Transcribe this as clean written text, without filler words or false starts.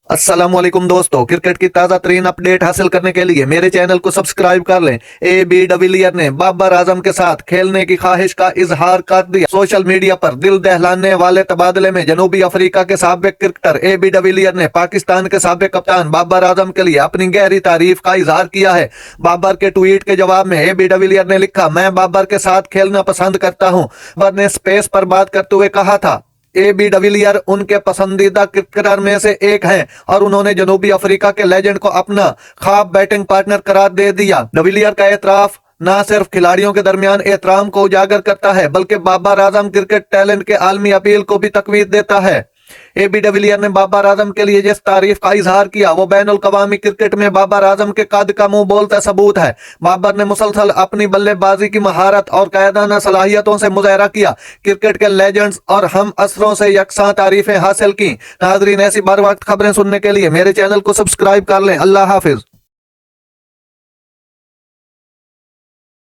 अस्सलामुअलैकुम दोस्तों, क्रिकेट की ताजा तरीन अपडेट हासिल करने के लिए मेरे चैनल को सब्सक्राइब कर लें। AB डिविलियर ने बाबर आजम के साथ खेलने की ख्वाहिश का इजहार कर दिया। सोशल मीडिया पर दिल दहलाने वाले तबादले में जनूबी अफ्रीका के साबिक क्रिकेटर AB डिविलियर ने पाकिस्तान के साबिक कप्तान बाबर आजम के लिए अपनी गहरी तारीफ का इजहार किया है। बाबर के ट्वीट के जवाब में AB डिविलियर ने लिखा, मैं बाबर के साथ खेलना पसंद करता हूँ। बाबर ने स्पेस पर बात करते हुए कहा था, AB डिविलियर उनके पसंदीदा क्रिकेटर में से एक हैं और उन्होंने जनूबी अफ्रीका के लेजेंड को अपना ख्वाब बैटिंग पार्टनर करार दे दिया। डिविलियर का एतराफ न सिर्फ खिलाड़ियों के दरमियान एहतराम को उजागर करता है बल्कि बाबर आजम क्रिकेट टैलेंट के आलमी अपील को भी तकवीत देता है। AB डिविलियर ने बाबर आजम के लिए जिस तारीफ का इजहार किया वो बैनुल कवामी क्रिकेट में बाबर आजम के कद का मुंह बोलता सबूत है। बाबर ने मुसलसल अपनी बल्लेबाजी की महारत और कायदाना सलाहियतों से मुजाहरा किया, क्रिकेट के लेजेंड्स और हम असरों से यकसां तारीफें हासिल की। नाजरीन, ऐसी बार वक्त खबरें सुनने के लिए मेरे चैनल को सब्सक्राइब कर लें। अल्लाह हाफिज।